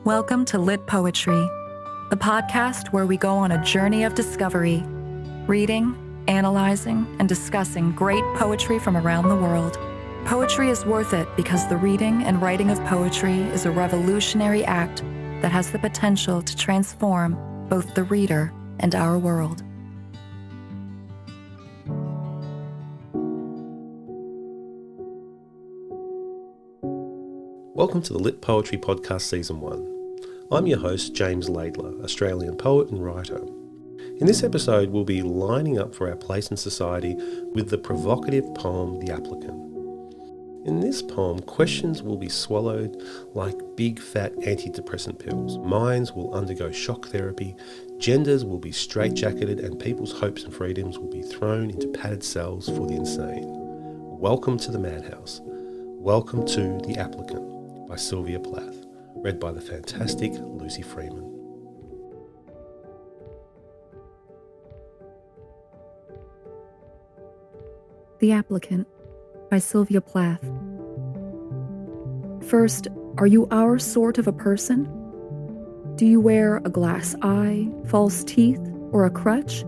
Welcome to Litpoetry, the podcast where we go on a journey of discovery, reading, analyzing, and discussing great poetry from around the world. Poetry is worth it because the reading and writing of poetry is a revolutionary act that has the potential to transform both the reader and our world. Welcome to the Litpoetry Podcast Season 1. I'm your host, James Laidler, Australian poet and writer. In this episode, we'll be lining up for our place in society with the provocative poem, The Applicant. In this poem, questions will be swallowed like big fat antidepressant pills. Minds will undergo shock therapy, genders will be straitjacketed, and people's hopes and freedoms will be thrown into padded cells for the insane. Welcome to the madhouse. Welcome to The Applicant by Sylvia Plath, read by the fantastic Lucy Freeman. The Applicant by Sylvia Plath. First, are you our sort of a person? Do you wear a glass eye, false teeth, or a crutch?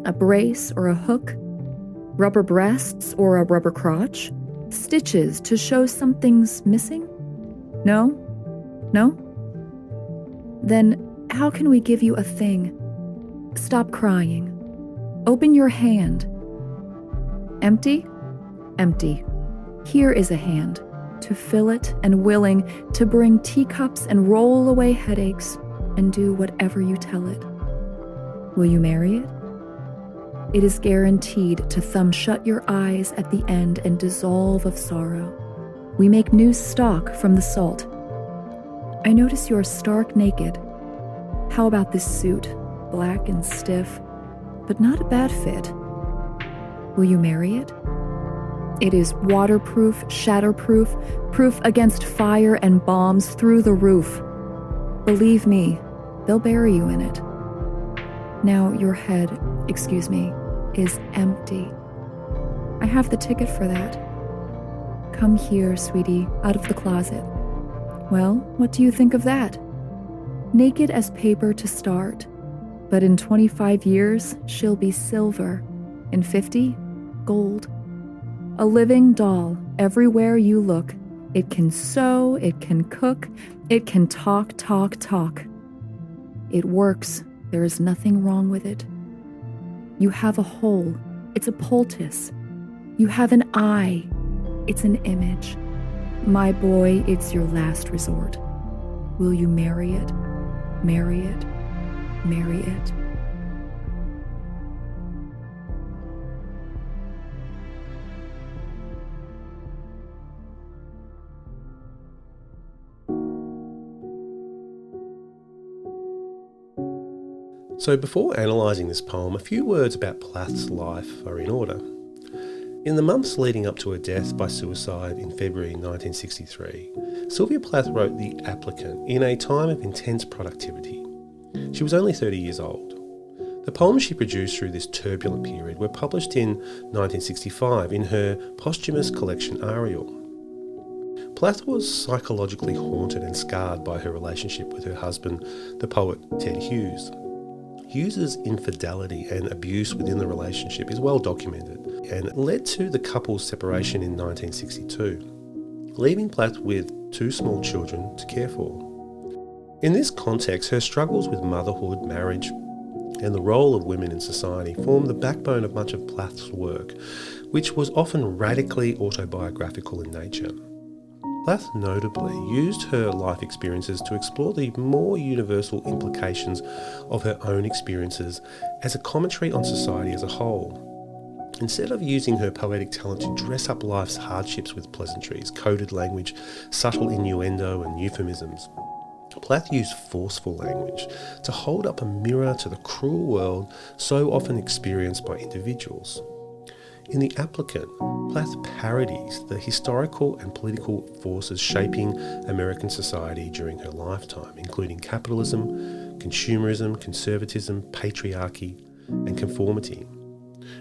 A brace or a hook? Rubber breasts or a rubber crotch? Stitches to show something's missing? No? No? Then how can we give you a thing? Stop crying. Open your hand. Empty? Empty. Here is a hand, to fill it and willing to bring teacups and roll away headaches and do whatever you tell it. Will you marry it? It is guaranteed to thumb shut your eyes at the end and dissolve of sorrow. We make new stock from the salt. I notice you're stark naked. How about this suit, black and stiff, but not a bad fit? Will you marry it? It is waterproof, shatterproof, proof against fire and bombs through the roof. Believe me, they'll bury you in it. Now your head, is empty. I have the ticket for that. Come here, sweetie, out of the closet. Well, what do you think of that? Naked as paper to start, but in 25 years, she'll be silver. In 50, gold. A living doll everywhere you look. It can sew, it can cook, it can talk. It works. There is nothing wrong with it. You have a hole. It's a poultice. You have an eye. It's an image. My boy, it's your last resort. Will you marry it? Marry it? Marry it? So before analysing this poem, a few words about Plath's life are in order. In the months leading up to her death by suicide in February 1963, Sylvia Plath wrote The Applicant in a time of intense productivity. She was only 30 years old. The poems she produced through this turbulent period were published in 1965 in her posthumous collection Ariel. Plath was psychologically haunted and scarred by her relationship with her husband, the poet Ted Hughes. Hughes's infidelity and abuse within the relationship is well documented and led to the couple's separation in 1962, leaving Plath with 2 small children to care for. In this context, her struggles with motherhood, marriage, and the role of women in society form the backbone of much of Plath's work, which was often radically autobiographical in nature. Plath notably used her life experiences to explore the more universal implications of her own experiences as a commentary on society as a whole. Instead of using her poetic talent to dress up life's hardships with pleasantries, coded language, subtle innuendo and euphemisms, Plath used forceful language to hold up a mirror to the cruel world so often experienced by individuals. In The Applicant, Plath parodies the historical and political forces shaping American society during her lifetime, including capitalism, consumerism, conservatism, patriarchy, and conformity.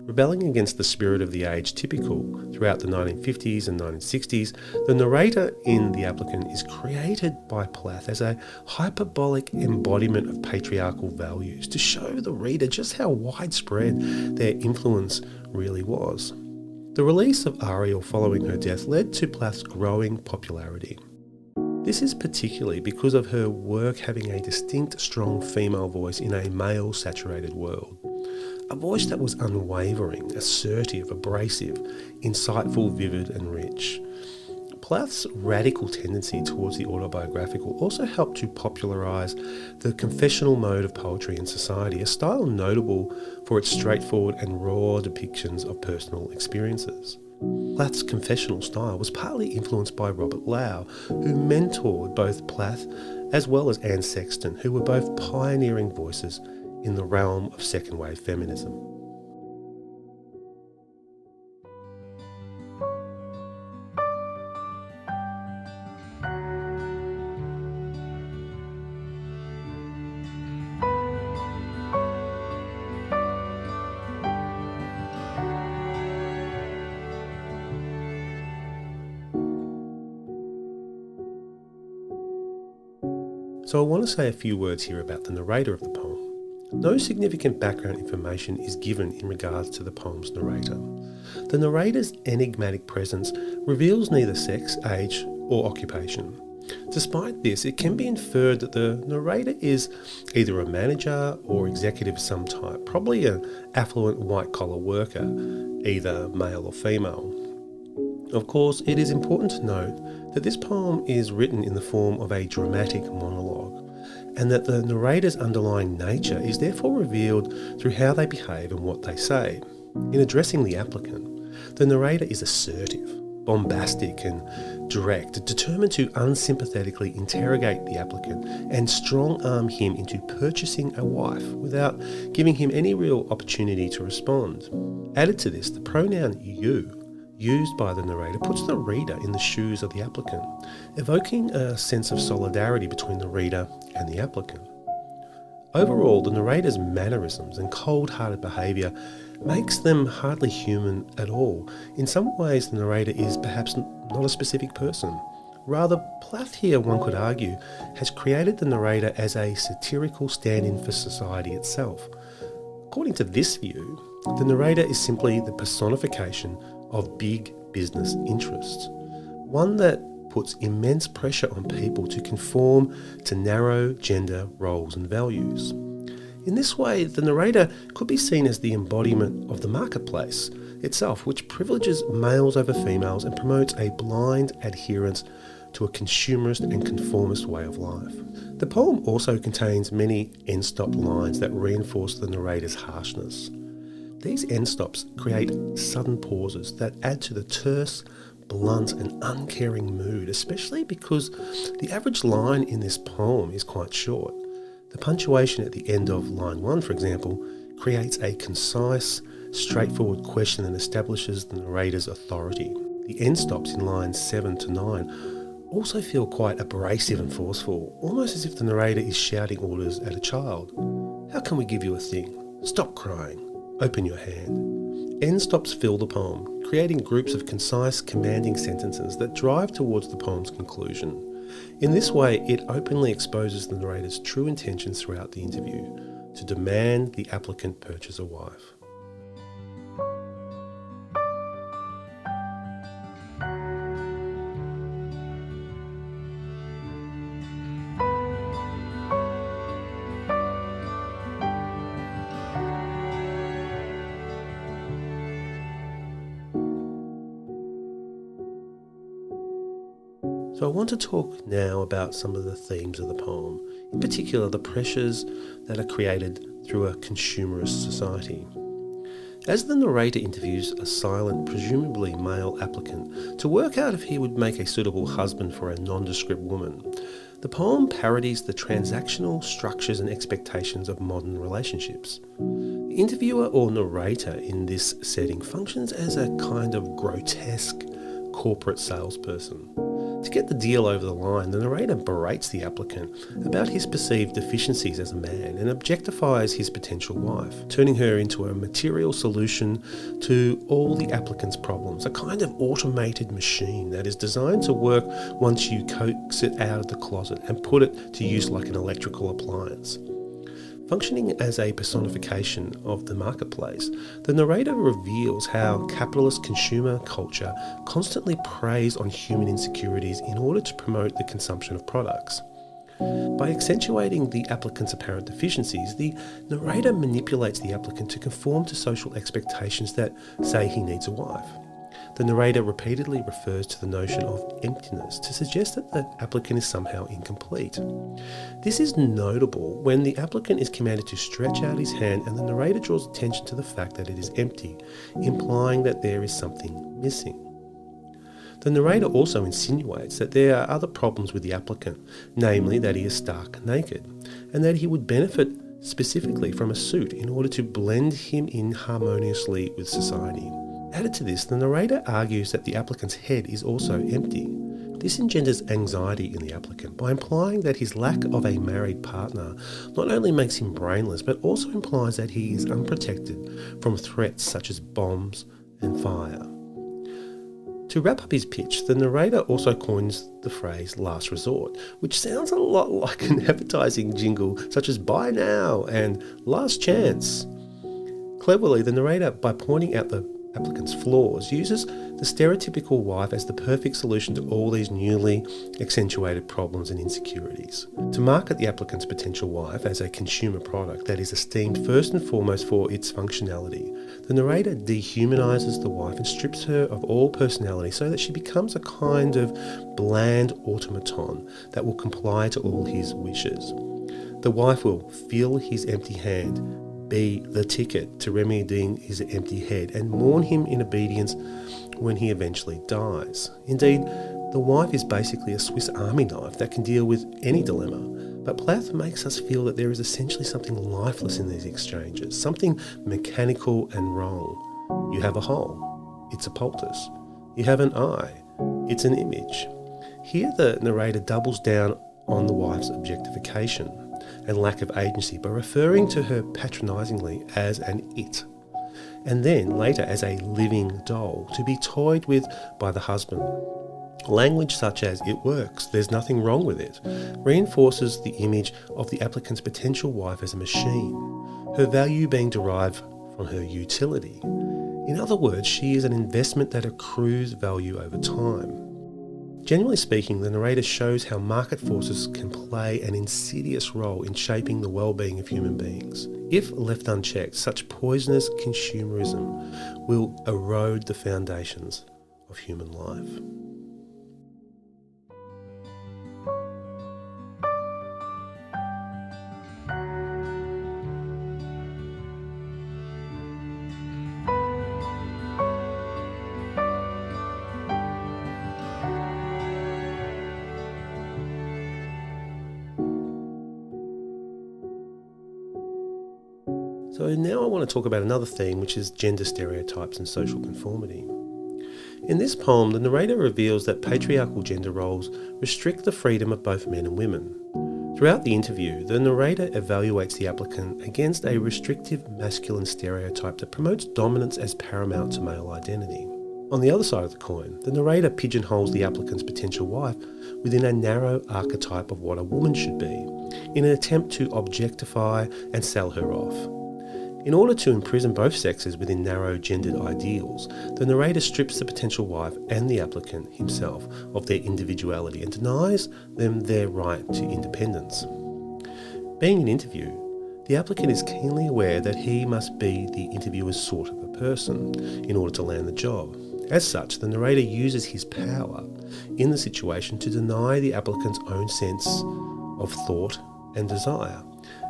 Rebelling against the spirit of the age typical throughout the 1950s and 1960s, the narrator in The Applicant is created by Plath as a hyperbolic embodiment of patriarchal values to show the reader just how widespread their influence really was. The release of Ariel following her death led to Plath's growing popularity. This is particularly because of her work having a distinct, strong female voice in a male-saturated world. A voice that was unwavering, assertive, abrasive, insightful, vivid and rich. Plath's radical tendency towards the autobiographical also helped to popularise the confessional mode of poetry in society, a style notable for its straightforward and raw depictions of personal experiences. Plath's confessional style was partly influenced by Robert Lau, who mentored both Plath as well as Anne Sexton, who were both pioneering voices in the realm of second-wave feminism. So I want to say a few words here about the narrator of the poem. No significant background information is given in regards to the poem's narrator. The narrator's enigmatic presence reveals neither sex, age, or occupation. Despite this, it can be inferred that the narrator is either a manager or executive of some type, probably an affluent white-collar worker, either male or female. Of course, it is important to note that this poem is written in the form of a dramatic monologue, and that the narrator's underlying nature is therefore revealed through how they behave and what they say. In addressing the applicant, the narrator is assertive, bombastic and direct, determined to unsympathetically interrogate the applicant and strong-arm him into purchasing a wife without giving him any real opportunity to respond. Added to this, the pronoun you, used by the narrator, puts the reader in the shoes of the applicant, evoking a sense of solidarity between the reader and the applicant. Overall, the narrator's mannerisms and cold-hearted behaviour makes them hardly human at all. In some ways, the narrator is perhaps not a specific person. Rather, Plath here, one could argue, has created the narrator as a satirical stand-in for society itself. According to this view, the narrator is simply the personification of big business interests, one that puts immense pressure on people to conform to narrow gender roles and values. In this way, the narrator could be seen as the embodiment of the marketplace itself, which privileges males over females and promotes a blind adherence to a consumerist and conformist way of life. The poem also contains many end-stop lines that reinforce the narrator's harshness. These end stops create sudden pauses that add to the terse, blunt and uncaring mood, especially because the average line in this poem is quite short. The punctuation at the end of line 1, for example, creates a concise, straightforward question and establishes the narrator's authority. The end stops in lines 7 to 9 also feel quite abrasive and forceful, almost as if the narrator is shouting orders at a child. How can we give you a thing? Stop crying. Open your hand. End stops fill the poem, creating groups of concise, commanding sentences that drive towards the poem's conclusion. In this way, it openly exposes the narrator's true intentions throughout the interview, to demand the applicant purchase a wife. So I want to talk now about some of the themes of the poem, in particular the pressures that are created through a consumerist society. As the narrator interviews a silent, presumably male applicant to work out if he would make a suitable husband for a nondescript woman, the poem parodies the transactional structures and expectations of modern relationships. The interviewer or narrator in this setting functions as a kind of grotesque corporate salesperson, To get the deal over the line, the narrator berates the applicant about his perceived deficiencies as a man and objectifies his potential wife, turning her into a material solution to all the applicant's problems, a kind of automated machine that is designed to work once you coax it out of the closet and put it to use like an electrical appliance. Functioning as a personification of the marketplace, the narrator reveals how capitalist consumer culture constantly preys on human insecurities in order to promote the consumption of products. By accentuating the applicant's apparent deficiencies, the narrator manipulates the applicant to conform to social expectations that say he needs a wife. The narrator repeatedly refers to the notion of emptiness to suggest that the applicant is somehow incomplete. This is notable when the applicant is commanded to stretch out his hand and the narrator draws attention to the fact that it is empty, implying that there is something missing. The narrator also insinuates that there are other problems with the applicant, namely that he is stark naked, and that he would benefit specifically from a suit in order to blend him in harmoniously with society. Added to this, the narrator argues that the applicant's head is also empty. This engenders anxiety in the applicant by implying that his lack of a married partner not only makes him brainless, but also implies that he is unprotected from threats such as bombs and fire. To wrap up his pitch, the narrator also coins the phrase last resort, which sounds a lot like an advertising jingle such as buy now and last chance. Cleverly, the narrator, by pointing out the applicant's flaws, uses the stereotypical wife as the perfect solution to all these newly accentuated problems and insecurities. To market the applicant's potential wife as a consumer product that is esteemed first and foremost for its functionality, the narrator dehumanises the wife and strips her of all personality so that she becomes a kind of bland automaton that will comply to all his wishes. The wife will fill his empty hand, be the ticket to remedying his empty head, and mourn him in obedience when he eventually dies. Indeed, the wife is basically a Swiss Army knife that can deal with any dilemma, but Plath makes us feel that there is essentially something lifeless in these exchanges, something mechanical and wrong. You have a hole, it's a poultice. You have an eye, it's an image. Here the narrator doubles down on the wife's objectification and lack of agency by referring to her patronisingly as an it, and then later as a living doll to be toyed with by the husband. Language such as "it works, there's nothing wrong with it" reinforces the image of the applicant's potential wife as a machine, her value being derived from her utility. In other words, she is an investment that accrues value over time. Generally speaking, the narrator shows how market forces can play an insidious role in shaping the well-being of human beings. If left unchecked, such poisonous consumerism will erode the foundations of human life. So now I want to talk about another theme, which is gender stereotypes and social conformity. In this poem, the narrator reveals that patriarchal gender roles restrict the freedom of both men and women. Throughout the interview, the narrator evaluates the applicant against a restrictive masculine stereotype that promotes dominance as paramount to male identity. On the other side of the coin, the narrator pigeonholes the applicant's potential wife within a narrow archetype of what a woman should be, in an attempt to objectify and sell her off. In order to imprison both sexes within narrow gendered ideals, the narrator strips the potential wife and the applicant himself of their individuality and denies them their right to independence. Being an interview, the applicant is keenly aware that he must be the interviewer's sort of a person in order to land the job. As such, the narrator uses his power in the situation to deny the applicant's own sense of thought and desire,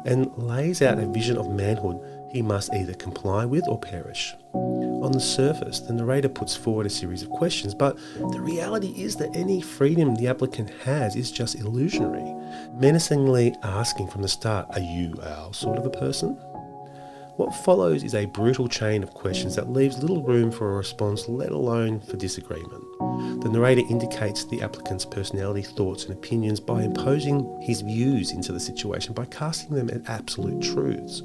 and lays out a vision of manhood he must either comply with or perish. On the surface, the narrator puts forward a series of questions, but the reality is that any freedom the applicant has is just illusionary, menacingly asking from the start, "Are you our sort of a person?" What follows is a brutal chain of questions that leaves little room for a response, let alone for disagreement. The narrator indicates the applicant's personality, thoughts and opinions by imposing his views into the situation, by casting them as absolute truths.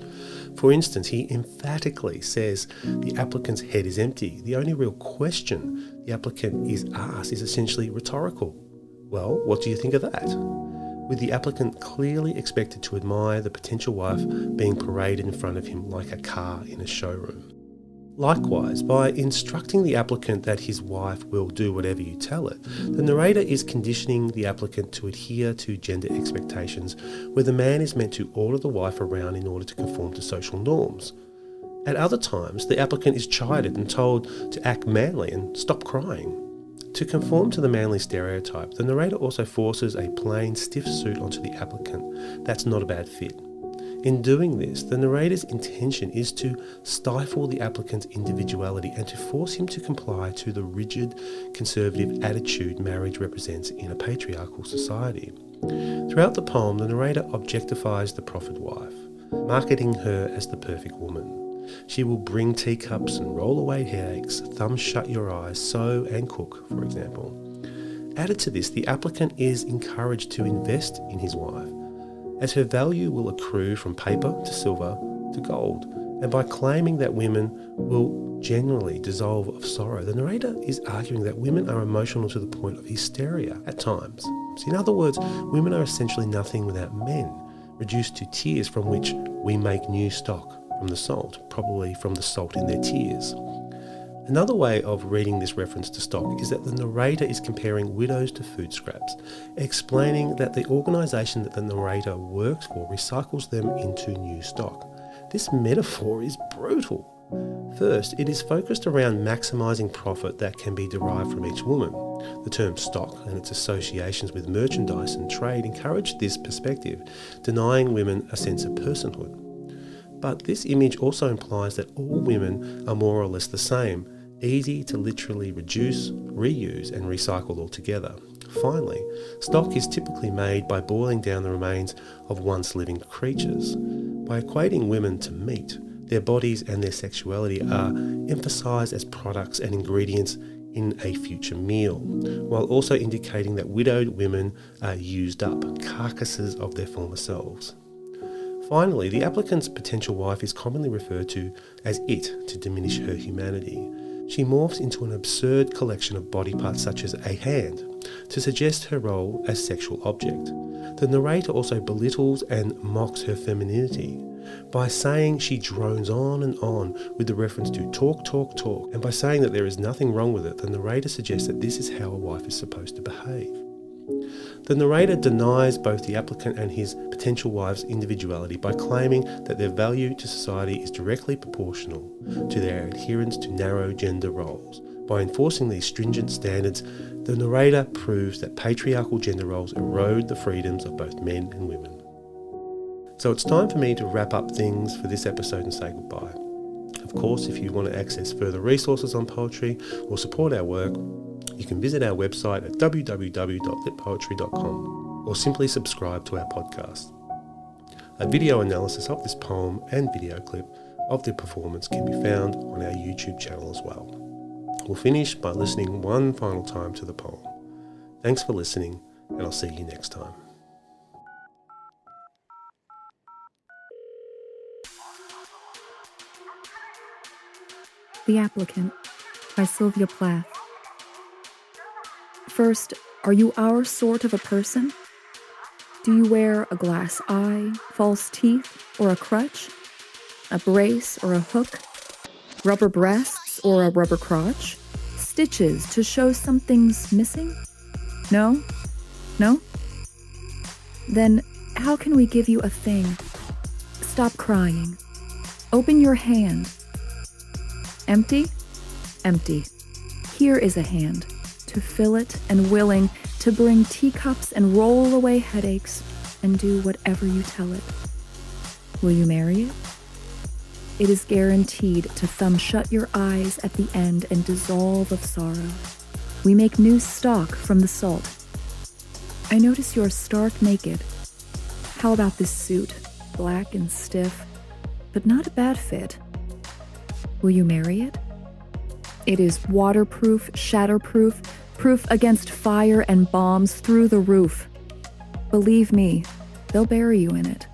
For instance, he emphatically says the applicant's head is empty. The only real question the applicant is asked is essentially rhetorical. Well, what do you think of that? With the applicant clearly expected to admire the potential wife being paraded in front of him like a car in a showroom. Likewise, by instructing the applicant that his wife will do whatever you tell it, the narrator is conditioning the applicant to adhere to gender expectations, where the man is meant to order the wife around in order to conform to social norms. At other times, the applicant is chided and told to act manly and stop crying. To conform to the manly stereotype, the narrator also forces a plain, stiff suit onto the applicant. That's not a bad fit. In doing this, the narrator's intention is to stifle the applicant's individuality and to force him to comply to the rigid, conservative attitude marriage represents in a patriarchal society. Throughout the poem, the narrator objectifies the proffered wife, marketing her as the perfect woman. She will bring teacups and roll away headaches, thumb shut your eyes, sew and cook, for example. Added to this, the applicant is encouraged to invest in his wife, as her value will accrue from paper to silver to gold. And by claiming that women will generally dissolve of sorrow, the narrator is arguing that women are emotional to the point of hysteria at times. So in other words, women are essentially nothing without men, reduced to tears from which we make new stock from the salt, probably from the salt in their tears. Another way of reading this reference to stock is that the narrator is comparing widows to food scraps, explaining that the organisation that the narrator works for recycles them into new stock. This metaphor is brutal. First, it is focused around maximising profit that can be derived from each woman. The term stock and its associations with merchandise and trade encourage this perspective, denying women a sense of personhood. But this image also implies that all women are more or less the same, easy to literally reduce, reuse and recycle altogether. Finally, stock is typically made by boiling down the remains of once living creatures. By equating women to meat, their bodies and their sexuality are emphasised as products and ingredients in a future meal, while also indicating that widowed women are used up, carcasses of their former selves. Finally, the applicant's potential wife is commonly referred to as it to diminish her humanity. She morphs into an absurd collection of body parts such as a hand to suggest her role as sexual object. The narrator also belittles and mocks her femininity by saying she drones on and on with the reference to talk, talk, talk, and by saying that there is nothing wrong with it, the narrator suggests that this is how a wife is supposed to behave. The narrator denies both the applicant and his potential wife's individuality by claiming that their value to society is directly proportional to their adherence to narrow gender roles. By enforcing these stringent standards, the narrator proves that patriarchal gender roles erode the freedoms of both men and women. So it's time for me to wrap up things for this episode and say goodbye. Of course, if you want to access further resources on poetry or support our work, you can visit our website at www.litpoetry.com or simply subscribe to our podcast. A video analysis of this poem and video clip of the performance can be found on our YouTube channel as well. We'll finish by listening one final time to the poem. Thanks for listening, and I'll see you next time. The Applicant by Sylvia Plath. First, are you our sort of a person? Do you wear a glass eye, false teeth, or a crutch? A brace or a hook? Rubber breasts or a rubber crotch? Stitches to show something's missing? No? No? Then how can we give you a thing? Stop crying. Open your hand. Empty? Empty. Here is a hand, to fill it and willing to bring teacups and roll away headaches and do whatever you tell it. Will you marry it? It is guaranteed to thumb shut your eyes at the end and dissolve of sorrow. We make new stock from the salt. I notice you're stark naked. How about this suit, black and stiff? but not a bad fit. Will you marry it? It is waterproof, shatterproof, proof against fire and bombs through the roof. Believe me, they'll bury you in it.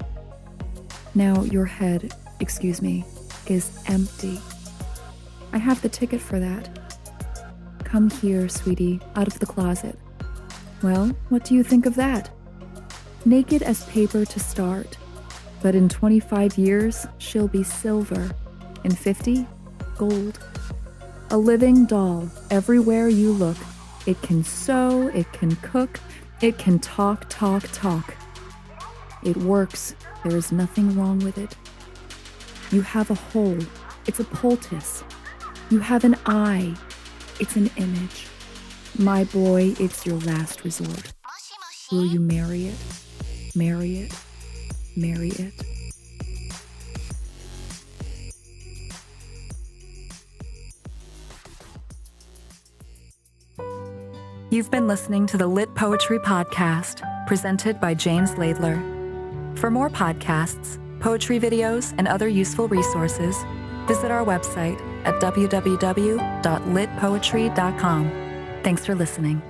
Now your head, is empty. I have the ticket for that. Come here, sweetie, out of the closet. Well, what do you think of that? Naked as paper to start, but in 25 years, she'll be silver. In 50, gold. A living doll everywhere you look. It can sew, it can cook, it can talk. It works. There is nothing wrong with it. You have a hole. It's a poultice. You have an eye. It's an image. My boy, it's your last resort. Will you marry it? Marry it? Marry it? You've been listening to the Litpoetry Podcast, presented by James Laidler. For more podcasts, poetry videos, and other useful resources, visit our website at www.litpoetry.com. Thanks for listening.